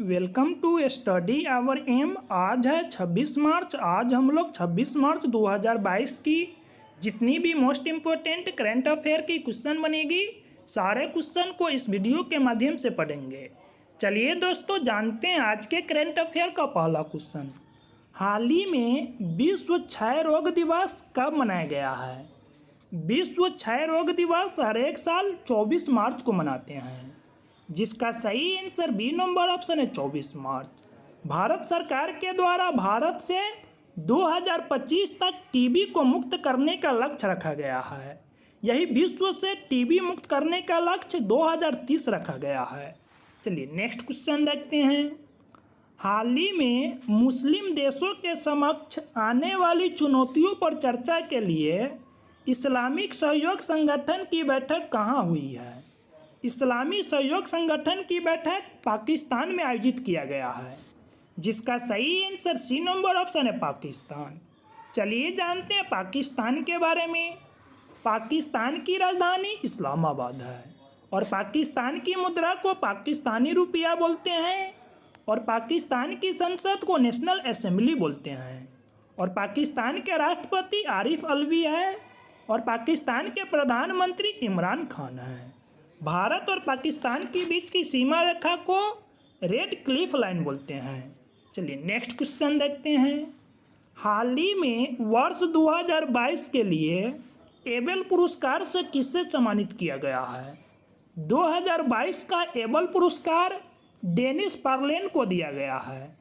Welcome to study our aim. आज है 26 मार्च। आज हम लोग 26 मार्च 2022 की जितनी भी मोस्ट इम्पोर्टेंट करंट अफेयर की क्वेश्चन बनेगी सारे क्वेश्चन को इस वीडियो के माध्यम से पढ़ेंगे। चलिए दोस्तों जानते हैं आज के करंट अफेयर का पहला क्वेश्चन। हाल ही में विश्व क्षय रोग दिवस कब मनाया गया है? विश्व क्षय रोग दिवस हर एक साल 24 मार्च को मनाते हैं, जिसका सही आंसर बी नंबर ऑप्शन है 24 मार्च। भारत सरकार के द्वारा भारत से 2025 तक टीबी को मुक्त करने का लक्ष्य रखा गया है। यही विश्व से टीबी मुक्त करने का लक्ष्य 2030 रखा गया है। चलिए नेक्स्ट क्वेश्चन देखते हैं। हाल ही में मुस्लिम देशों के समक्ष आने वाली चुनौतियों पर चर्चा के लिए इस्लामिक सहयोग संगठन की बैठक कहाँ हुई है? इस्लामी सहयोग संगठन की बैठक पाकिस्तान में आयोजित किया गया है, जिसका सही आंसर सी नंबर ऑप्शन है पाकिस्तान। चलिए जानते हैं पाकिस्तान के बारे में। पाकिस्तान की राजधानी इस्लामाबाद है और पाकिस्तान की मुद्रा को पाकिस्तानी रुपया बोलते हैं और पाकिस्तान की संसद को नेशनल असेंबली बोलते हैं और पाकिस्तान के राष्ट्रपति आरिफ अलवी है और पाकिस्तान के प्रधानमंत्री इमरान खान हैं। भारत और पाकिस्तान के बीच की सीमा रेखा को रेड क्लिफ लाइन बोलते हैं। चलिए नेक्स्ट क्वेश्चन देखते हैं। हाल ही में वर्ष 2022 के लिए एबेल पुरस्कार से किससे सम्मानित किया गया है? 2022 का एबेल पुरस्कार डेनिस पार्लेन को दिया गया है,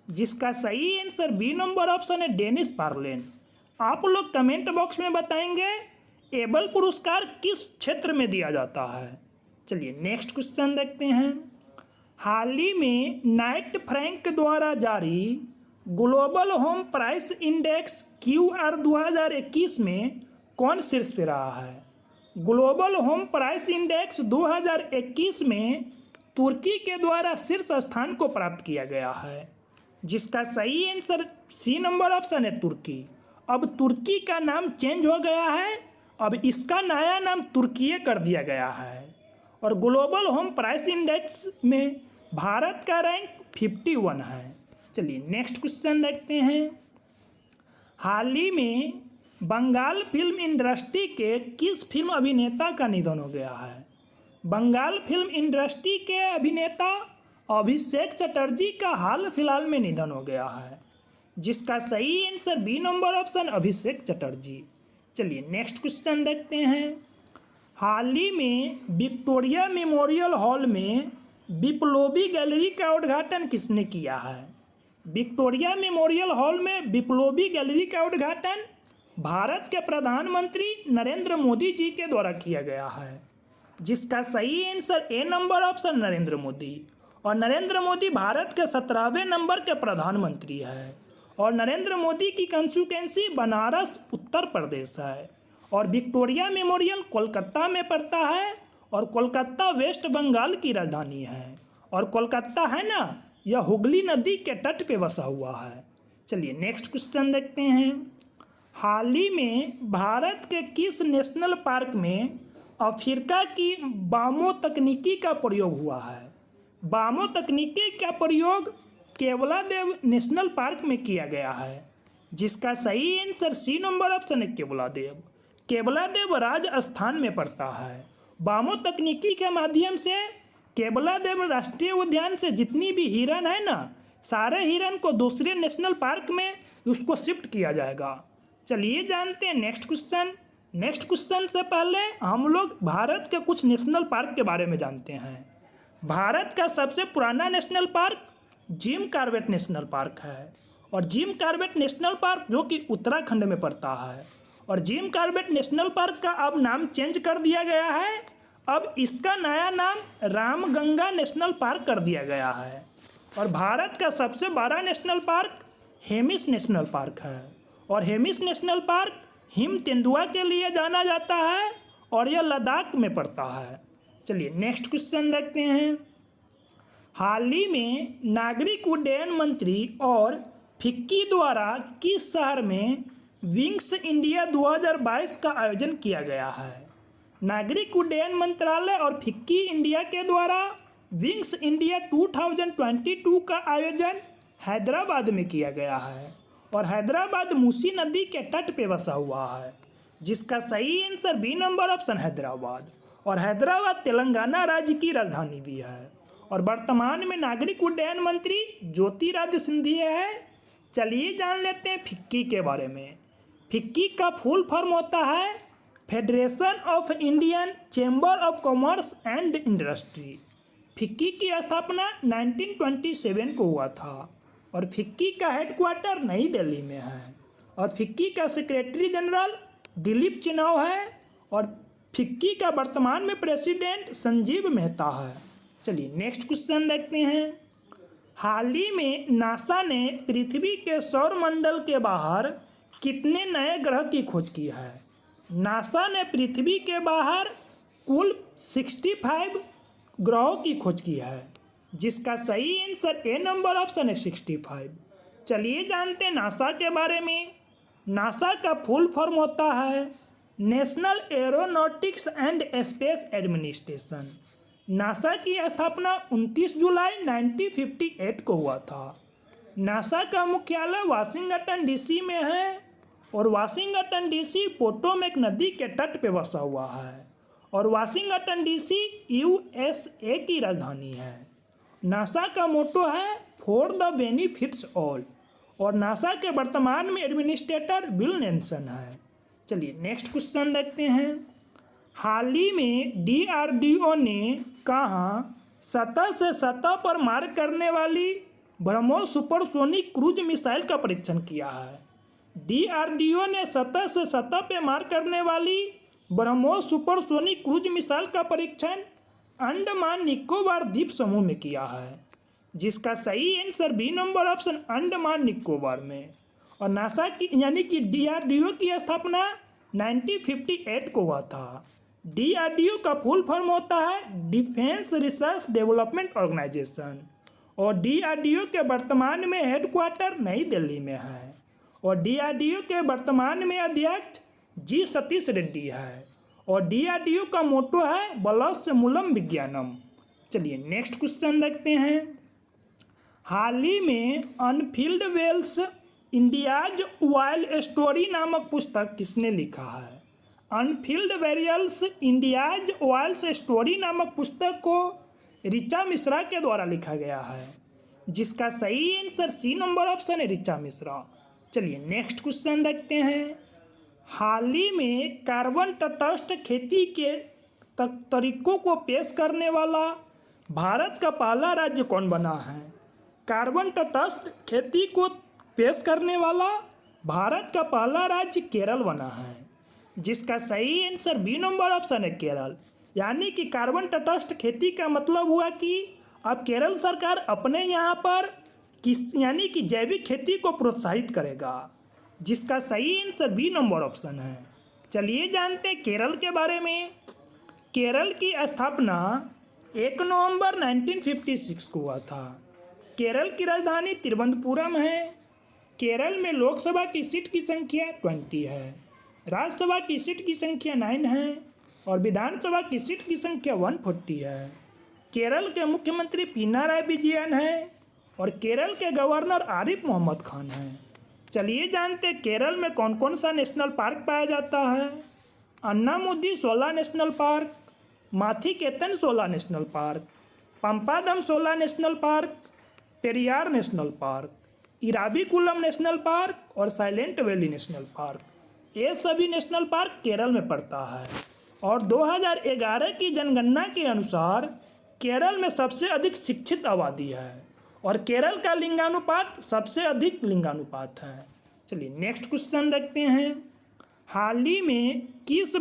जिसका सही आंसर बी नंबर ऑप्शन है डेनिस पार्लेन। आप लोग कमेंट बॉक्स में बताएंगे एबेल पुरस्कार किस क्षेत्र में दिया जाता है। चलिए नेक्स्ट क्वेश्चन देखते हैं। हाल ही में नाइट फ्रैंक द्वारा जारी global home price index QR 2021 में कौन शीर्ष पे रहा है? ग्लोबल होम प्राइस इंडेक्स 2021 में तुर्की के द्वारा शीर्ष स्थान को प्राप्त किया गया है, जिसका सही आंसर सी नंबर ऑप्शन है तुर्की। अब तुर्की का नाम चेंज हो गया है, अब इसका नया नाम तुर्की कर दिया गया है और ग्लोबल होम प्राइस इंडेक्स में भारत का रैंक 51 है। चलिए नेक्स्ट क्वेश्चन देखते हैं। हाल ही में बंगाल फिल्म इंडस्ट्री के किस फिल्म अभिनेता का निधन हो गया है? बंगाल फिल्म इंडस्ट्री के अभिनेता अभिषेक चटर्जी का हाल फिलहाल में निधन हो गया है, जिसका सही आंसर बी नंबर ऑप्शन अभिषेक चटर्जी। चलिए नेक्स्ट क्वेश्चन देखते हैं। हाल ही में विक्टोरिया मेमोरियल हॉल में बिप्लोबी गैलरी का उद्घाटन किसने किया है? विक्टोरिया मेमोरियल हॉल में बिप्लोबी गैलरी का उद्घाटन भारत के प्रधानमंत्री नरेंद्र मोदी जी के द्वारा किया गया है, जिसका सही answer A number option Narendra Modi. और नरेंद्र मोदी भारत के 17वें नंबर के प्रधानमंत्री है और नरेंद्र मोदी की कंस्टिट्यूएंसी बनारस उत्तर प्रदेश है और विक्टोरिया मेमोरियल कोलकाता में पड़ता है और कोलकाता वेस्ट बंगाल की राजधानी है और कोलकाता है ना, यह हुगली नदी के तट पे बसा हुआ है। चलिए नेक्स्ट क्वेश्चन देखते हैं। हाल ही में भारत के किस नेशनल पार्क में अफ्रीका की बामो तकनीकी का प्रयोग हुआ है? बामो तकनीकी का प्रयोग केवलादेव नेशनल पार्क में किया गया है, जिसका सही आंसर सी नंबर ऑप्शन है केवलादेव। केवलादेव राजस्थान में पड़ता है। बामो तकनीकी के माध्यम से केवलादेव राष्ट्रीय उद्यान से जितनी भी हिरन है ना, सारे हिरन को दूसरे नेशनल पार्क में उसको शिफ्ट किया जाएगा। चलिए जानते हैं नेक्स्ट क्वेश्चन। नेक्स्ट क्वेश्चन से पहले हम लोग भारत के कुछ नेशनल पार्क के बारे में जानते हैं। भारत का सबसे पुराना national park Jim Corbett national park है और जिम कॉर्बेट नेशनल पार्क जो कि उत्तराखंड में पड़ता है और जिम कॉर्बेट नेशनल पार्क का अब नाम चेंज कर दिया गया है। अब इसका नया नाम रामगंगा नेशनल पार्क कर दिया गया है और भारत का सबसे बड़ा national park Hemis national park है और हेमिस नेशनल पार्क हिम तेंदुआ के लिए जाना जाता है और यह लद्दाख में पड़ता है। चलिए नेक्स्ट क्वेश्चन देखते हैं। हाल ही में नागरिक उड्डयन मंत्री और फिक्की द्वारा किस शहर में विंग्स इंडिया 2022 का आयोजन किया गया है? नागरिक उड्डयन मंत्रालय और फिक्की इंडिया के द्वारा विंग्स इंडिया 2022 का आयोजन हैदराबाद में किया गया है और हैदराबाद मूसी नदी के तट पे बसा हुआ है, जिसका सही answer B number option Hyderabad. और हैदराबाद तेलंगाना राज्य की राजधानी भी है और वर्तमान में नागरिक उड्डयन मंत्री ज्योतिरादित्य सिंधिया है। चलिए जान लेते हैं फिक्की के बारे में। फिक्की का फुल फॉर्म होता है federation of Indian chamber of commerce and industry. FICCI की स्थापना 1927 को हुआ था और फिक्की का हेडक्वार्टर नई दिल्ली में है और फिक्की का सेक्रेटरी जनरल दिलीप चिनाव है और फिक्की का वर्तमान में प्रेसिडेंट संजीव मेहता है। चलिए नेक्स्ट क्वेश्चन देखते हैं। हाल ही में नासा ने पृथ्वी के सौर मंडल के बाहर कितने नए ग्रह की खोज की है? नासा ने पृथ्वी के बाहर कुल 65 ग्रहों की खोज की है, जिसका सही आंसर ए नंबर ऑप्शन है 65। चलिए जानते हैं नासा के बारे में। नासा का फुल फॉर्म होता है national aeronautics and space administration. NASA की स्थापना 29 जुलाई 1958 को हुआ था। नासा का मुख्यालय वाशिंगटन डीसी में है और वाशिंगटन डीसी पोटोमेक नदी के तट पे बसा हुआ है और वाशिंगटन डीसी यूएसए की राजधानी है। नासा का मोटो है फॉर द बेनिफिट्स ऑल और नासा के वर्तमान में एडमिनिस्ट्रेटर बिल नेल्सन है। चलिए नेक्स्ट क्वेश्चन देखते हैं। हाल ही में डीआरडीओ ने कहाँ सतह से सतह पर मार करने वाली ब्रह्मोस सुपरसोनिक क्रूज मिसाइल का परीक्षण किया है? डीआरडीओ ने सतह से सतह पर मार करने वाली ब्रह्मोस सुपरसोनिक क्रूज मिसाइल का परीक्षण अंडमान निकोबार द्वीप समूह में किया है, जिसका सही answer B number option Andaman Nicobar में। और नासा की यानी कि डीआरडीओ की स्थापना 1958 को हुआ था। डीआरडीओ का फुल फॉर्म होता है डिफेंस रिसर्च डेवलपमेंट ऑर्गेनाइजेशन और डीआरडीओ के वर्तमान में हेडक्वार्टर नई दिल्ली में है और डीआरडीओ के वर्तमान में अध्यक्ष जी सतीश रेड्डी है और डीआरडीओ का मोटो है बलस्य मूलम विज्ञानम। चलिए नेक्स्ट क्वेश्चन देखते हैं। हाल ही में Anfield Wells India's wild story नामक पुस्तक किसने लिखा है? अनफील्ड वेरियल्स इंडियाज वाइल्ड स्टोरी नामक पुस्तक को ऋचा मिश्रा के द्वारा लिखा गया है, जिसका सही आंसर सी नंबर ऑप्शन है ऋचा मिश्रा। चलिए नेक्स्ट क्वेश्चन देखते हैं। हाल ही में कार्बन तटस्थ खेती के तरीकों को पेश करने वाला भारत का पहला राज्य कौन बना है? कार्बन तटस्थ खेती को पेश करने वाला भारत का पहला राज्य केरल बना है, जिसका सही आंसर बी नंबर ऑप्शन है केरल। यानी कि कार्बन तटस्थ खेती का मतलब हुआ कि अब केरल सरकार अपने यहाँ पर यानी कि जैविक खेती को प्रोत्साहित करेगा, जिसका सही आंसर बी नंबर ऑप्शन है। चलिए जानते हैं केरल के बारे में। केरल की स्थापना 1 नवंबर 1956 को हुआ था। केरल की राजधानी तिरुवनंतपुरम है। केरल में लोकसभा की सीट की संख्या 20 है, राज्यसभा की सीट की संख्या 9 है और विधानसभा की सीट की संख्या 140 है। केरल के मुख्यमंत्री पिनाराई विजयन है और केरल के गवर्नर आरिफ मोहम्मद खान हैं। चलिए जानते हैं केरल में कौन कौन सा नेशनल पार्क पाया जाता है। Anamudi Shola national park, Mathikettan Shola national park, Pampadum Shola national park, Periyar national park, Eravikulam national park और साइलेंट वैली नेशनल पार्क। ये सभी नेशनल पार्क केरल में पड़ता है और 2011 की जनगणना के अनुसार केरल में सबसे अधिक शिक्षित आबादी है और केरल का लिंगानुपात सबसे अधिक लिंगानुपात है। चलिए नेक्स्ट क्वेश्चन देखते हैं। हाल ही में किस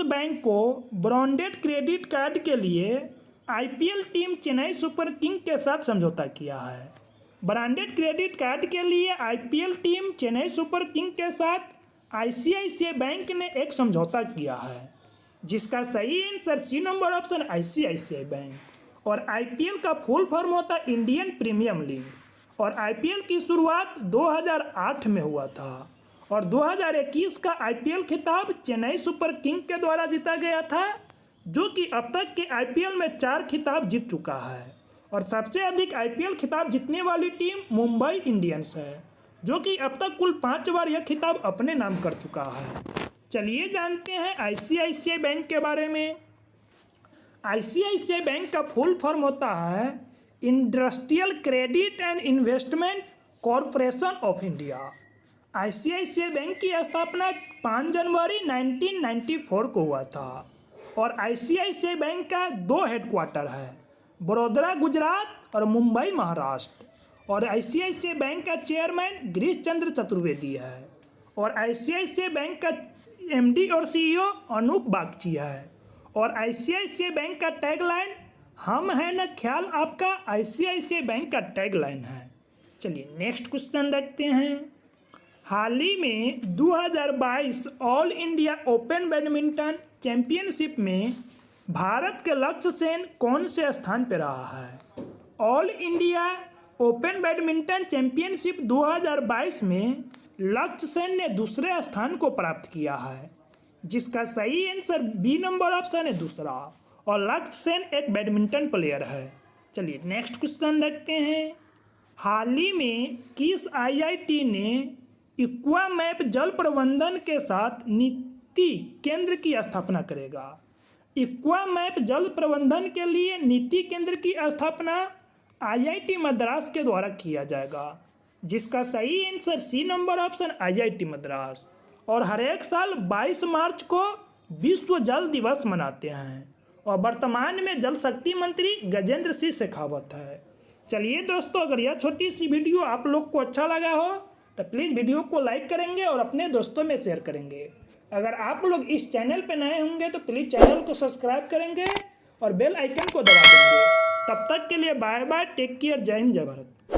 बैंक को ब्रांडेड क्रेडिट कार्ड के लिए IPL team Chennai super king के साथ समझौता किया है? ब्रांडेड क्रेडिट कार्ड के लिए IPL team Chennai super king के साथ आईसीआईसीआई बैंक ने एक समझौता किया है, जिसका सही answer C number option ICICI bank. और आईपीएल का फुल फॉर्म होता है इंडियन प्रीमियर लीग और आईपीएल की शुरुआत 2008 में हुआ था और 2021 का आईपीएल खिताब चेन्नई सुपर किंग के द्वारा जीता गया था, जो कि अब तक के आईपीएल में 4 खिताब जीत चुका है। और सबसे अधिक आईपीएल खिताब जीतने वाली टीम मुंबई इंडियंस है, जो कि अब तक कुल 5 बार यह खिताब अपने नाम कर चुका है। चलिए जानते हैं आईसीआईसीआई बैंक के बारे में। आईसीआईसीआई बैंक का फुल फॉर्म होता है industrial credit and investment corporation of India. ICICI bank की स्थापना 5 जनवरी 1994 को हुआ था और आईसीआईसीआई बैंक का 2 हेडक्वार्टर है, बड़ौदा गुजरात और मुंबई महाराष्ट्र। और आईसीआईसीआई बैंक का चेयरमैन गिरीश चंद्र चतुर्वेदी है और आईसीआईसीआई बैंक का एमडी और सीईओ अनूप बागची है। और आईसीआईसीआई बैंक का टैगलाइन हम हैं न ख्याल आपका, आईसीआईसीआई बैंक का टैगलाइन है। चलिए नेक्स्ट क्वेश्चन देखते हैं। हाल ही में 2022 all India open badminton championship में भारत के लक्ष्य सेन कौन से स्थान पर रहा है? All India open badminton championship 2022 में लक्ष्य सेन ने दूसरे स्थान को प्राप्त किया है, जिसका सही आंसर बी नंबर ऑप्शन है दूसरा। और लक्ष्य सेन एक बैडमिंटन प्लेयर है। चलिए नेक्स्ट क्वेश्चन देखते हैं। हाल ही में किस आईआईटी ने इक्वामैप जल प्रबंधन के साथ नीति केंद्र की स्थापना करेगा? इक्वामैप जल प्रबंधन के लिए नीति केंद्र की स्थापना आईआईटी मद्रास के द्वारा किया जाएगा, जिसका सही answer C number option IIT Madras. और हर एक साल 22 मार्च को विश्व जल दिवस मनाते हैं और वर्तमान में जल शक्ति मंत्री गजेंद्र सिंह शेखावत है। चलिए दोस्तों, अगर यह छोटी सी वीडियो आप लोग को अच्छा लगा हो तो प्लीज़ वीडियो को लाइक करेंगे और अपने दोस्तों में शेयर करेंगे। अगर आप लोग इस चैनल पर नए होंगे तो प्लीज़ चैनल को सब्सक्राइब करेंगे और बेल आइकन को दबा देंगे। तब तक के लिए बाय बाय, टेक केयर, जय हिंद, जय भारत।